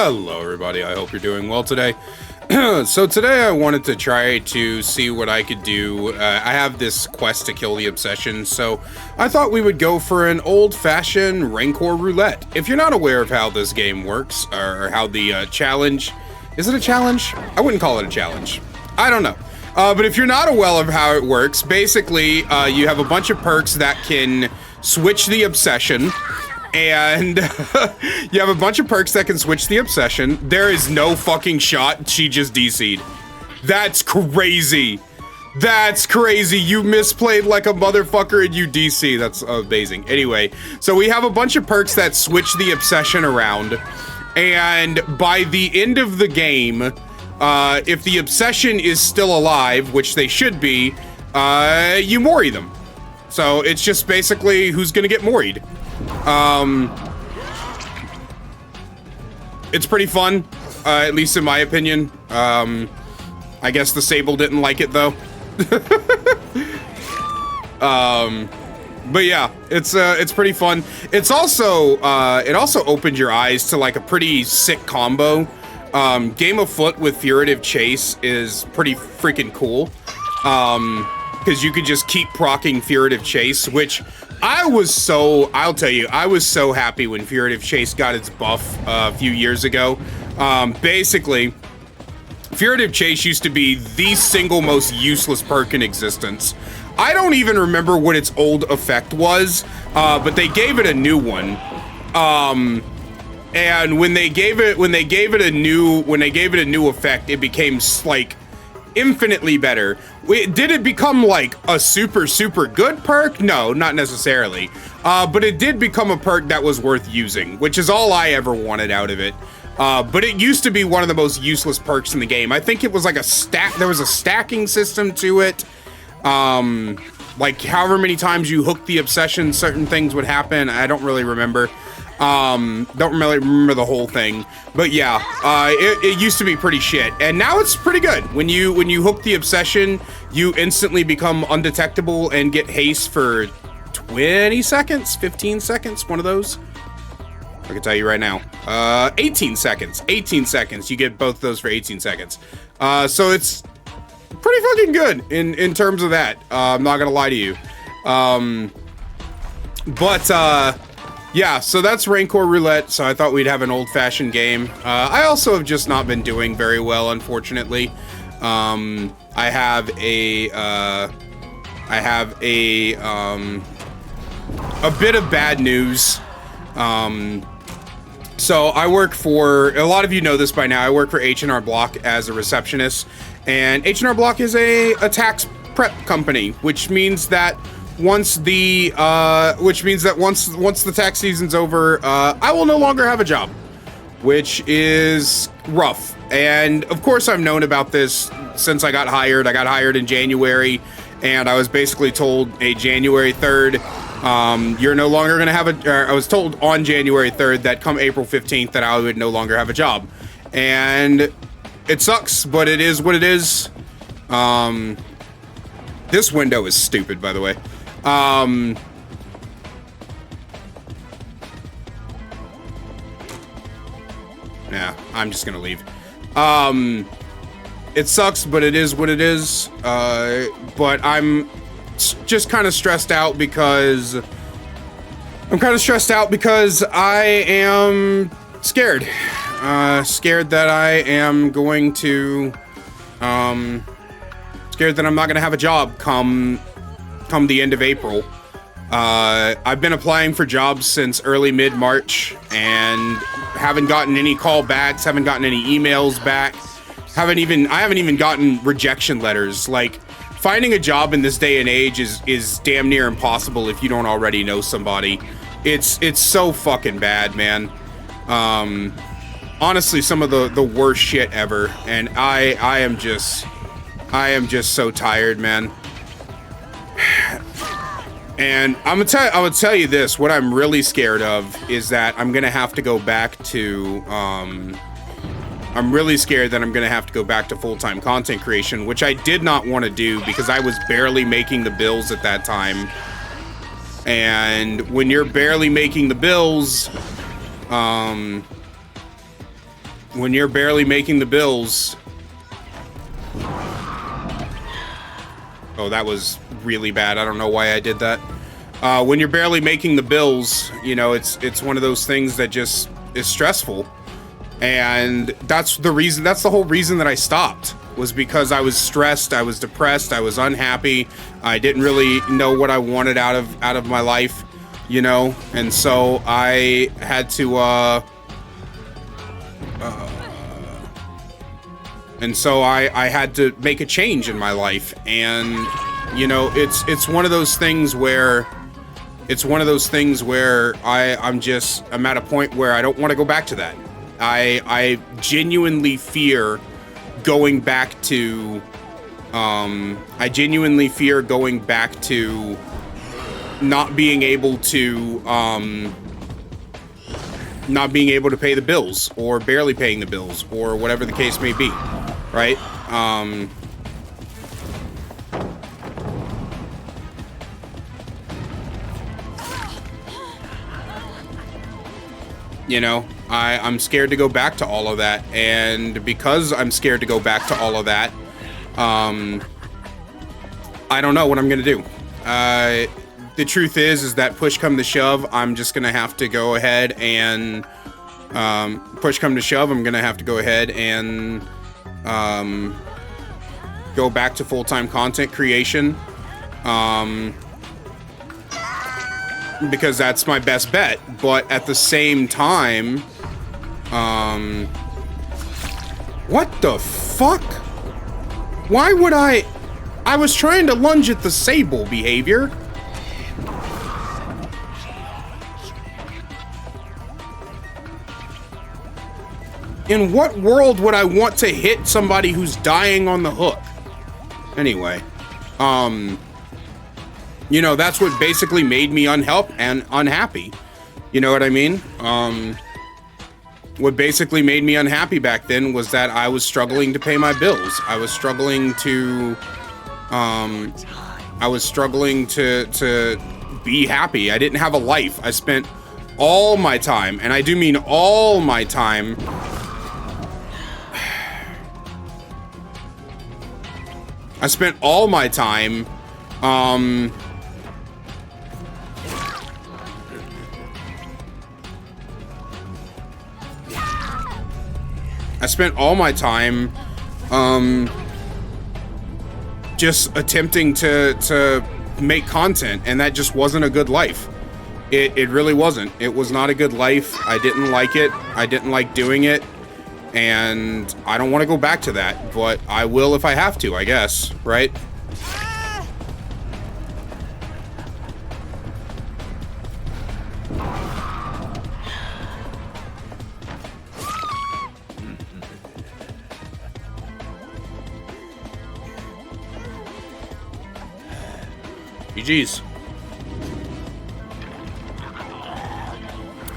Hello everybody, I hope you're doing well today. So today I wanted to try to see what I could do. I have this quest to kill the obsession, so I thought we would go for an old-fashioned Rancor roulette. If you're not aware of how this game works, or how the challenge... Is it a challenge? I wouldn't call it a challenge. I don't know. But if you're not aware of how it works, basically you have a bunch of perks that can switch the obsession. And you have a bunch of perks that can switch the obsession. There is no fucking shot. She just DC'd. That's crazy. That's crazy. You misplayed like a motherfucker and you DC. That's amazing. Anyway, so we have a bunch of perks that switch the obsession around. And by the end of the game, if the obsession is still alive, which they should be, you mori them. So it's just basically who's gonna get moried. It's pretty fun, at least in my opinion. I guess the Sable didn't like it though. But yeah, it's pretty fun. It's also, it also opened your eyes to like a pretty sick combo. Game of Foot with Furtive Chase is pretty freaking cool. Because you could just keep proccing Furtive Chase, which I'll tell you, I was so happy when Furtive Chase got its buff a few years ago. Basically, Furtive Chase used to be the single most useless perk in existence. I don't even remember what its old effect was, but they gave it a new one. And when they gave it a new effect, it became like infinitely better. Did it become like a super good perk? No, not necessarily. But it did become a perk that was worth using, which is all I ever wanted out of it. But it used to be one of the most useless perks in the game. I think it was like there was a stacking system to it. Like however many times you hooked the obsession, certain things would happen. I don't really remember. Don't really remember the whole thing, but yeah, it used to be pretty shit, and now it's pretty good. When you hook the obsession, you instantly become undetectable and get haste for 20 seconds, 15 seconds, one of those. I can tell you right now, 18 seconds, you get both those for 18 seconds. So it's pretty fucking good in terms of that. I'm not gonna lie to you. Yeah, so that's Rancor Roulette, so I thought we'd have an old-fashioned game. I also have just not been doing very well, unfortunately. I have a bit of bad news. So I work for, a lot of you know this by now, I work for H&R Block as a receptionist, and H&R Block is a tax prep company, which means that once the tax season's over, I will no longer have a job, which is rough. And of course I've known about this since I got hired. I got hired in January, and I was basically told, hey, January 3rd, you're no longer gonna have I was told on January 3rd that come April 15th that I would no longer have a job. And it sucks, but it is what it is. This window is stupid, by the way. Yeah, I'm just gonna leave. It sucks, but it is what it is. But I'm just kind of stressed out because I am scared. Scared that I am going to, scared that I'm not gonna have a job come the end of April. I've been applying for jobs since early mid-March and haven't gotten any callbacks, haven't gotten any emails back, I haven't even gotten rejection letters. Like, finding a job in this day and age is damn near impossible if you don't already know somebody. It's so fucking bad, man. Honestly, some of the worst shit ever, and I am just so tired, man. And I would tell you this, what I'm really scared of is that I'm gonna have to go back to, I'm really scared that I'm gonna have to go back to full-time content creation, which I did not want to do because I was barely making the bills at that time. And when you're barely making the bills, When you're barely making the bills. Oh, that was really bad. I don't know why I did that. When you're barely making the bills, you know, it's one of those things that just is stressful. And that's the reason, that's the whole reason that I stopped, was because I was stressed, I was depressed, I was unhappy. I didn't really know what I wanted out of my life, you know? And so I had to I had to make a change in my life. And you know, it's one of those things where I'm at a point where I don't want to go back to that. I genuinely fear going back to not being able to pay the bills, or barely paying the bills, or whatever the case may be, right? You know, I'm scared to go back to all of that, and because I'm scared to go back to all of that, I don't know what I'm gonna do. The truth is that push come to shove, I'm just gonna have to go ahead and push come to shove, I'm gonna have to go ahead and go back to full-time content creation, because that's my best bet. But at the same time, what the fuck? Why would I was trying to lunge at the Sable behavior. In what world would I want to hit somebody who's dying on the hook? Anyway, you know, that's what basically made me unhappy. You know what I mean? What basically made me unhappy back then was that I was struggling to pay my bills. I was struggling to be happy. I didn't have a life. I spent all my time, and I do mean all my time, I spent all my time just attempting to make content, and that just wasn't a good life. It really wasn't. It was not a good life. I didn't like it. I didn't like doing it. And I don't want to go back to that, but I will if I have to, I guess, right? GG's.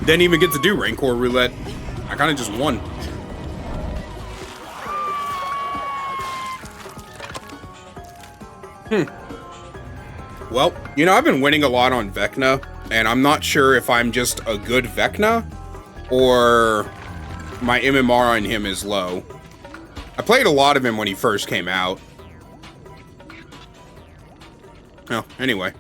Didn't even get to do Rancor Roulette. I kind of just won. Well, you know, I've been winning a lot on Vecna, and I'm not sure if I'm just a good Vecna or my MMR on him is low. I played a lot of him when he first came out. Oh, anyway.